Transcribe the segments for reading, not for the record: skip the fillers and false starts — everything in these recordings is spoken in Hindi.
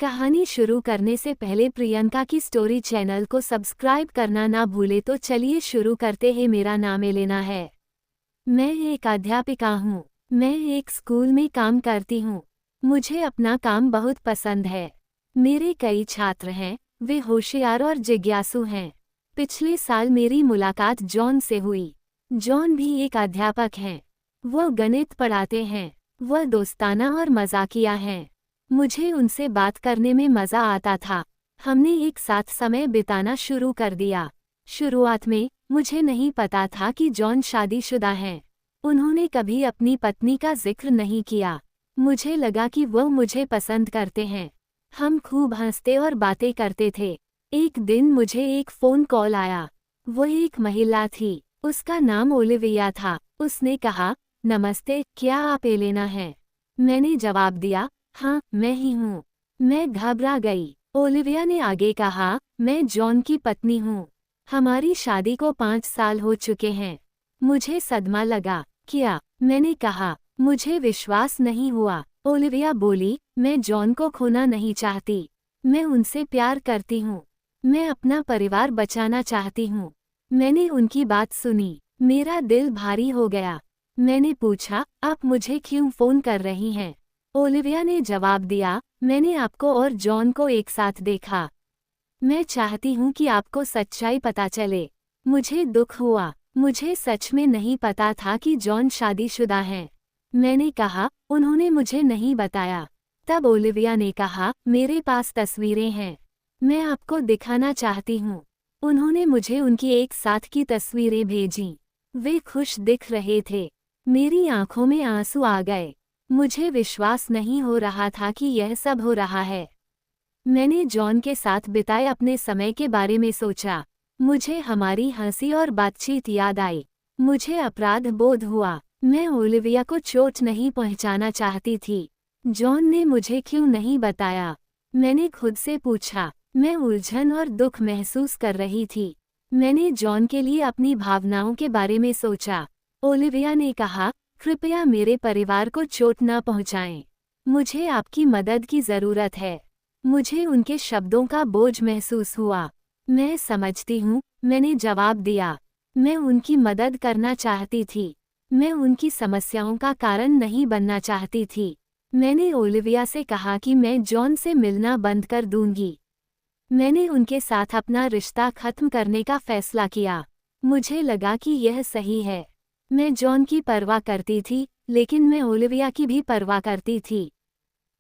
कहानी शुरू करने से पहले प्रियंका की स्टोरी चैनल को सब्सक्राइब करना ना भूले। तो चलिए शुरू करते हैं। मेरा नाम एलेना है। मैं एक अध्यापिका हूँ। मैं एक स्कूल में काम करती हूँ। मुझे अपना काम बहुत पसंद है। मेरे कई छात्र हैं, वे होशियार और जिज्ञासु हैं। पिछले साल मेरी मुलाकात जॉन से हुई। जॉन भी एक अध्यापक हैं। वह गणित पढ़ाते हैं। वह दोस्ताना और मजाकिया हैं। मुझे उनसे बात करने में मज़ा आता था। हमने एक साथ समय बिताना शुरू कर दिया। शुरुआत में मुझे नहीं पता था कि जॉन शादीशुदा हैं। उन्होंने कभी अपनी पत्नी का जिक्र नहीं किया। मुझे लगा कि वह मुझे पसंद करते हैं। हम खूब हंसते और बातें करते थे। एक दिन मुझे एक फ़ोन कॉल आया। वह एक महिला थी। उसका नाम ओलिविया था। उसने कहा, नमस्ते, क्या आप एलेना हैं? मैंने जवाब दिया, हाँ, मैं ही हूँ। मैं घबरा गई। ओलिविया ने आगे कहा, मैं जॉन की पत्नी हूँ। हमारी शादी को 5 साल हो चुके हैं। मुझे सदमा लगा। क्या? मैंने कहा, मुझे विश्वास नहीं हुआ। ओलिविया बोली, मैं जॉन को खोना नहीं चाहती। मैं उनसे प्यार करती हूँ। मैं अपना परिवार बचाना चाहती हूँ। मैंने उनकी बात सुनी। मेरा दिल भारी हो गया। मैंने पूछा, आप मुझे क्यों फ़ोन कर रही हैं? ओलिविया ने जवाब दिया, मैंने आपको और जॉन को एक साथ देखा। मैं चाहती हूँ कि आपको सच्चाई पता चले। मुझे दुख हुआ। मुझे सच में नहीं पता था कि जॉन शादीशुदा हैं। मैंने कहा, उन्होंने मुझे नहीं बताया। तब ओलिविया ने कहा, मेरे पास तस्वीरें हैं। मैं आपको दिखाना चाहती हूँ। उन्होंने मुझे उनकी एक साथ की तस्वीरें भेजीं। वे खुश दिख रहे थे। मेरी आंखों में आंसू आ गए। मुझे विश्वास नहीं हो रहा था कि यह सब हो रहा है। मैंने जॉन के साथ बिताए अपने समय के बारे में सोचा। मुझे हमारी हंसी और बातचीत याद आई। मुझे अपराध बोध हुआ। मैं ओलिविया को चोट नहीं पहुंचाना चाहती थी। जॉन ने मुझे क्यों नहीं बताया? मैंने खुद से पूछा। मैं उलझन और दुख महसूस कर रही थी। मैंने जॉन के लिए अपनी भावनाओं के बारे में सोचा। ओलिविया ने कहा, कृपया मेरे परिवार को चोट न पहुंचाएं। मुझे आपकी मदद की ज़रूरत है। मुझे उनके शब्दों का बोझ महसूस हुआ। मैं समझती हूँ, मैंने जवाब दिया। मैं उनकी मदद करना चाहती थी। मैं उनकी समस्याओं का कारण नहीं बनना चाहती थी। मैंने ओलिविया से कहा कि मैं जॉन से मिलना बंद कर दूंगी। मैंने उनके साथ अपना रिश्ता खत्म करने का फैसला किया। मुझे लगा कि यह सही है। मैं जॉन की परवाह करती थी, लेकिन मैं ओलिविया की भी परवाह करती थी।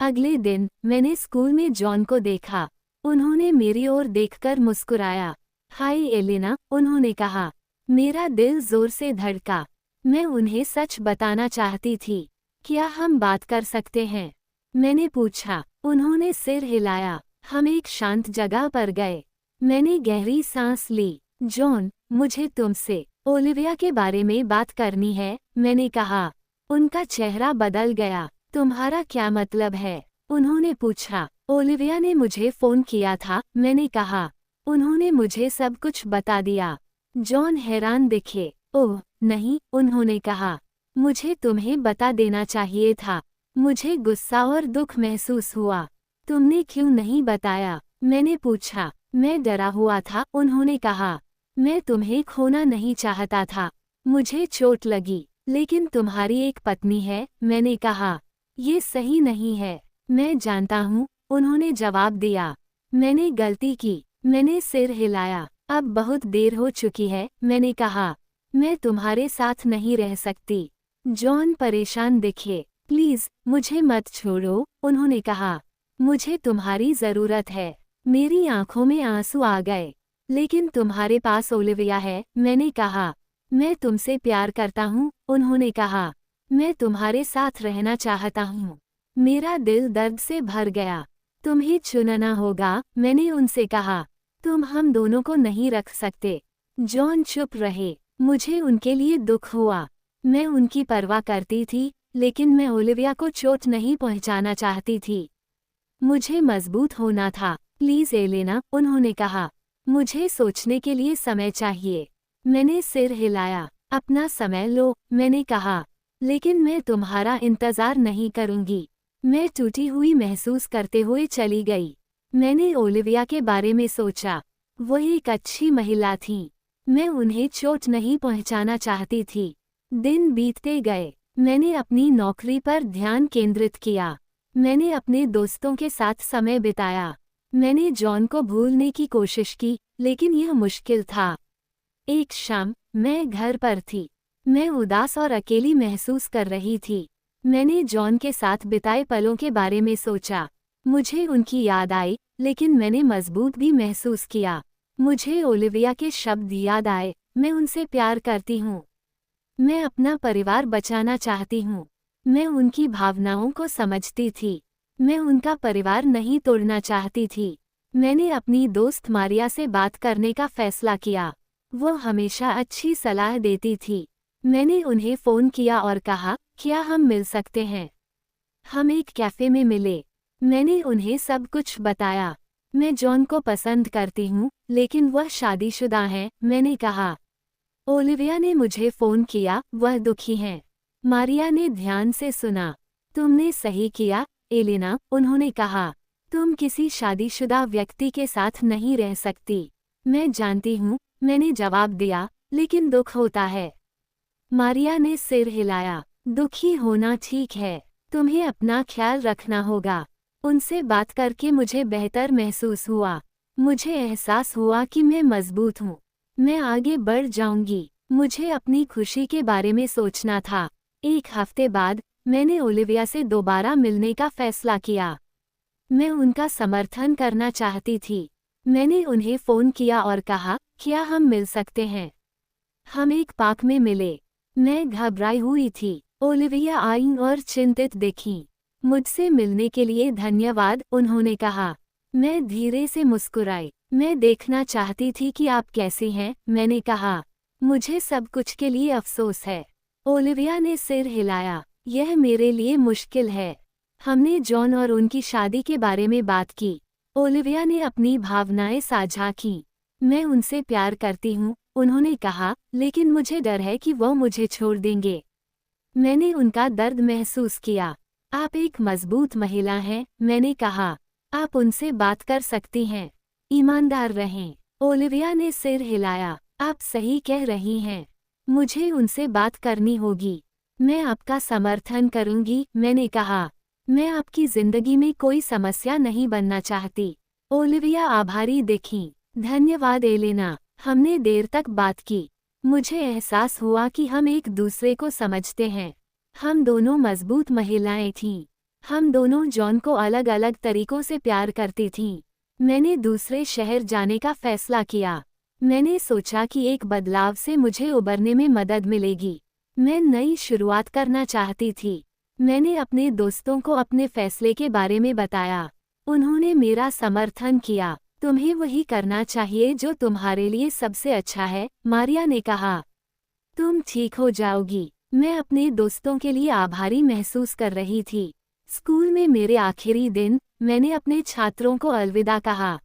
अगले दिन मैंने स्कूल में जॉन को देखा। उन्होंने मेरी ओर देखकर मुस्कुराया। हाय एलेना, उन्होंने कहा। मेरा दिल जोर से धड़का। मैं उन्हें सच बताना चाहती थी। क्या हम बात कर सकते हैं? मैंने पूछा। उन्होंने सिर हिलाया। हम एक शांत जगह पर गए। मैंने गहरी सांस ली। जॉन, मुझे तुमसे ओलिविया के बारे में बात करनी है, मैंने कहा। उनका चेहरा बदल गया। तुम्हारा क्या मतलब है? उन्होंने पूछा। ओलिविया ने मुझे फ़ोन किया था, मैंने कहा। उन्होंने मुझे सब कुछ बता दिया। जॉन हैरान दिखे। ओह नहीं, उन्होंने कहा। मुझे तुम्हें बता देना चाहिए था। मुझे गुस्सा और दुख महसूस हुआ। तुमने क्यों नहीं बताया? मैंने पूछा। मैं डरा हुआ था, उन्होंने कहा। मैं तुम्हें खोना नहीं चाहता था। मुझे चोट लगी, लेकिन तुम्हारी एक पत्नी है, मैंने कहा। ये सही नहीं है। मैं जानता हूँ, उन्होंने जवाब दिया। मैंने गलती की। मैंने सिर हिलाया। अब बहुत देर हो चुकी है, मैंने कहा। मैं तुम्हारे साथ नहीं रह सकती। जॉन परेशान दिखे। प्लीज़, मुझे मत छोड़ो, उन्होंने कहा। मुझे तुम्हारी ज़रूरत है। मेरी आंखों में आंसू आ गए। लेकिन तुम्हारे पास ओलिविया है, मैंने कहा। मैं तुमसे प्यार करता हूँ, उन्होंने कहा। मैं तुम्हारे साथ रहना चाहता हूँ। मेरा दिल दर्द से भर गया। तुम्हें चुनना होगा, मैंने उनसे कहा। तुम हम दोनों को नहीं रख सकते। जॉन चुप रहे। मुझे उनके लिए दुख हुआ। मैं उनकी परवाह करती थी, लेकिन मैं ओलिविया को चोट नहीं पहुंचाना चाहती थी। मुझे मजबूत होना था। प्लीज़ एलेना, उन्होंने कहा। मुझे सोचने के लिए समय चाहिए। मैंने सिर हिलाया। अपना समय लो, मैंने कहा। लेकिन मैं तुम्हारा इंतज़ार नहीं करूंगी। मैं टूटी हुई महसूस करते हुए चली गई। मैंने ओलिविया के बारे में सोचा। वो एक अच्छी महिला थी। मैं उन्हें चोट नहीं पहुंचाना चाहती थी। दिन बीतते गए। मैंने अपनी नौकरी पर ध्यान केंद्रित किया। मैंने अपने दोस्तों के साथ समय बिताया। मैंने जॉन को भूलने की कोशिश की, लेकिन यह मुश्किल था। एक शाम मैं घर पर थी। मैं उदास और अकेली महसूस कर रही थी। मैंने जॉन के साथ बिताए पलों के बारे में सोचा। मुझे उनकी याद आई, लेकिन मैंने मजबूत भी महसूस किया। मुझे ओलिविया के शब्द याद आए, मैं उनसे प्यार करती हूँ। मैं अपना परिवार बचाना चाहती हूँ। मैं उनकी भावनाओं को समझती थी। मैं उनका परिवार नहीं तोड़ना चाहती थी। मैंने अपनी दोस्त मारिया से बात करने का फैसला किया। वो हमेशा अच्छी सलाह देती थी। मैंने उन्हें फ़ोन किया और कहा, क्या हम मिल सकते हैं? हम एक कैफ़े में मिले। मैंने उन्हें सब कुछ बताया। मैं जॉन को पसंद करती हूँ, लेकिन वह शादीशुदा है, मैंने कहा। ओलिविया ने मुझे फ़ोन किया, वह दुखी हैं। मारिया ने ध्यान से सुना। तुमने सही किया, एलिना, उन्होंने कहा। तुम किसी शादीशुदा व्यक्ति के साथ नहीं रह सकती। मैं जानती हूँ, मैंने जवाब दिया, लेकिन दुख होता है। मारिया ने सिर हिलाया। दुखी होना ठीक है। तुम्हें अपना ख्याल रखना होगा। उनसे बात करके मुझे बेहतर महसूस हुआ। मुझे एहसास हुआ कि मैं मजबूत हूँ। मैं आगे बढ़ जाऊंगी। मुझे अपनी खुशी के बारे में सोचना था। एक हफ्ते बाद मैंने ओलिविया से दोबारा मिलने का फैसला किया। मैं उनका समर्थन करना चाहती थी। मैंने उन्हें फ़ोन किया और कहा, क्या हम मिल सकते हैं? हम एक पार्क में मिले। मैं घबराई हुई थी। ओलिविया आई और चिंतित दिखीं। मुझसे मिलने के लिए धन्यवाद, उन्होंने कहा। मैं धीरे से मुस्कुराई। मैं देखना चाहती थी कि आप कैसी हैं, मैंने कहा। मुझे सब कुछ के लिए अफसोस है। ओलिविया ने सिर हिलाया। यह मेरे लिए मुश्किल है। हमने जॉन और उनकी शादी के बारे में बात की। ओलिविया ने अपनी भावनाएं साझा की। मैं उनसे प्यार करती हूँ, उन्होंने कहा, लेकिन मुझे डर है कि वो मुझे छोड़ देंगे। मैंने उनका दर्द महसूस किया। आप एक मजबूत महिला हैं, मैंने कहा। आप उनसे बात कर सकती हैं। ईमानदार रहें। ओलिविया ने सिर हिलाया। आप सही कह रही हैं। मुझे उनसे बात करनी होगी। मैं आपका समर्थन करूंगी, मैंने कहा। मैं आपकी जिंदगी में कोई समस्या नहीं बनना चाहती। ओलिविया आभारी दिखीं। धन्यवाद एलेना, हमने देर तक बात की। मुझे एहसास हुआ कि हम एक दूसरे को समझते हैं। हम दोनों मजबूत महिलाएं थीं। हम दोनों जॉन को अलग अलग तरीकों से प्यार करती थीं। मैंने दूसरे शहर जाने का फैसला किया। मैंने सोचा कि एक बदलाव से मुझे उबरने में मदद मिलेगी। मैं नई शुरुआत करना चाहती थी। मैंने अपने दोस्तों को अपने फैसले के बारे में बताया। उन्होंने मेरा समर्थन किया। तुम्हें वही करना चाहिए जो तुम्हारे लिए सबसे अच्छा है, मारिया ने कहा। तुम ठीक हो जाओगी। मैं अपने दोस्तों के लिए आभारी महसूस कर रही थी। स्कूल में मेरे आखिरी दिन, मैंने अपने छात्रों को अलविदा कहा।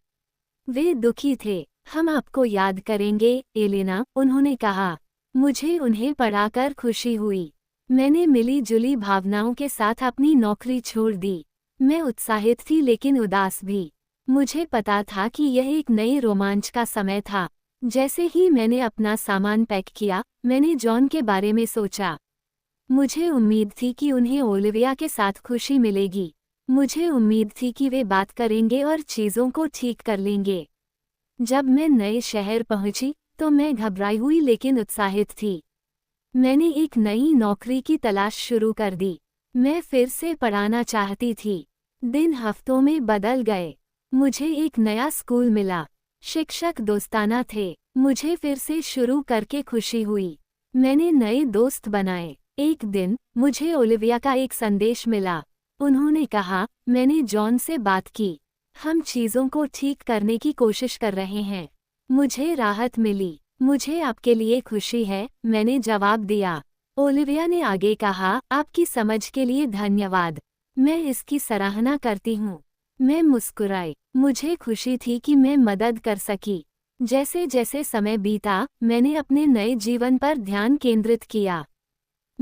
वे दुखी थे। हम आपको याद करेंगे, एलिना, उन्होंने कहा। मुझे उन्हें पढ़ाकर खुशी हुई। मैंने मिली-जुली भावनाओं के साथ अपनी नौकरी छोड़ दी। मैं उत्साहित थी लेकिन उदास भी। मुझे पता था कि यह एक नई रोमांच का समय था। जैसे ही मैंने अपना सामान पैक किया, मैंने जॉन के बारे में सोचा। मुझे उम्मीद थी कि उन्हें ओलिविया के साथ खुशी मिलेगी। मुझे उम्मीद थी कि वे बात करेंगे और चीज़ों को ठीक कर लेंगे। जब मैं नए शहर पहुंची, तो मैं घबराई हुई लेकिन उत्साहित थी। मैंने एक नई नौकरी की तलाश शुरू कर दी। मैं फिर से पढ़ाना चाहती थी। दिन हफ्तों में बदल गए। मुझे एक नया स्कूल मिला। शिक्षक दोस्ताना थे। मुझे फिर से शुरू करके खुशी हुई। मैंने नए दोस्त बनाए। एक दिन मुझे ओलिविया का एक संदेश मिला। उन्होंने कहा, मैंने जॉन से बात की। हम चीज़ों को ठीक करने की कोशिश कर रहे हैं। मुझे राहत मिली। मुझे आपके लिए खुशी है, मैंने जवाब दिया। ओलिविया ने आगे कहा, आपकी समझ के लिए धन्यवाद। मैं इसकी सराहना करती हूँ। मैं मुस्कुराई। मुझे खुशी थी कि मैं मदद कर सकी। जैसे जैसे समय बीता, मैंने अपने नए जीवन पर ध्यान केंद्रित किया।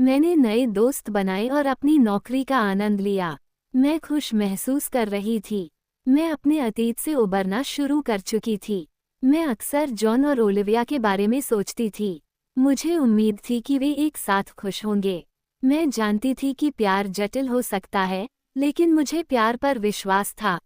मैंने नए दोस्त बनाए और अपनी नौकरी का आनंद लिया। मैं खुश महसूस कर रही थी। मैं अपने अतीत से उबरना शुरू कर चुकी थी। मैं अक्सर जॉन और ओलिविया के बारे में सोचती थी। मुझे उम्मीद थी कि वे एक साथ खुश होंगे। मैं जानती थी कि प्यार जटिल हो सकता है, लेकिन मुझे प्यार पर विश्वास था।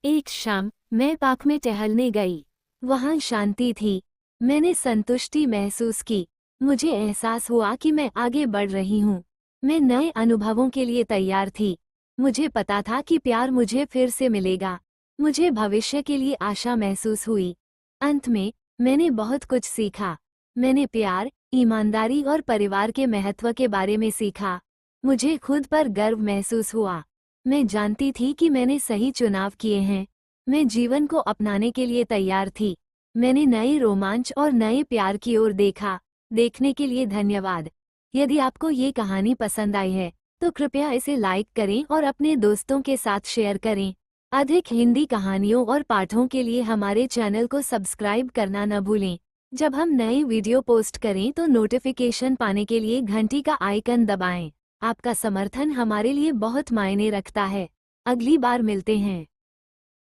एक शाम मैं पार्क में टहलने गई। वहाँ शांति थी। मैंने संतुष्टि महसूस की। मुझे एहसास हुआ कि मैं आगे बढ़ रही हूँ। मैं नए अनुभवों के लिए तैयार थी। मुझे पता था कि प्यार मुझे फिर से मिलेगा। मुझे भविष्य के लिए आशा महसूस हुई। अंत में मैंने बहुत कुछ सीखा। मैंने प्यार, ईमानदारी और परिवार के महत्व के बारे में सीखा। मुझे खुद पर गर्व महसूस हुआ। मैं जानती थी कि मैंने सही चुनाव किए हैं। मैं जीवन को अपनाने के लिए तैयार थी। मैंने नए रोमांच और नए प्यार की ओर देखा। देखने के लिए धन्यवाद। यदि आपको ये कहानी पसंद आई है, तो कृपया इसे लाइक करें और अपने दोस्तों के साथ शेयर करें। अधिक हिंदी कहानियों और पाठों के लिए हमारे चैनल को सब्सक्राइब करना न भूलें। जब हम नए वीडियो पोस्ट करें तो नोटिफिकेशन पाने के लिए घंटी का आइकन दबाएं। आपका समर्थन हमारे लिए बहुत मायने रखता है। अगली बार मिलते हैं।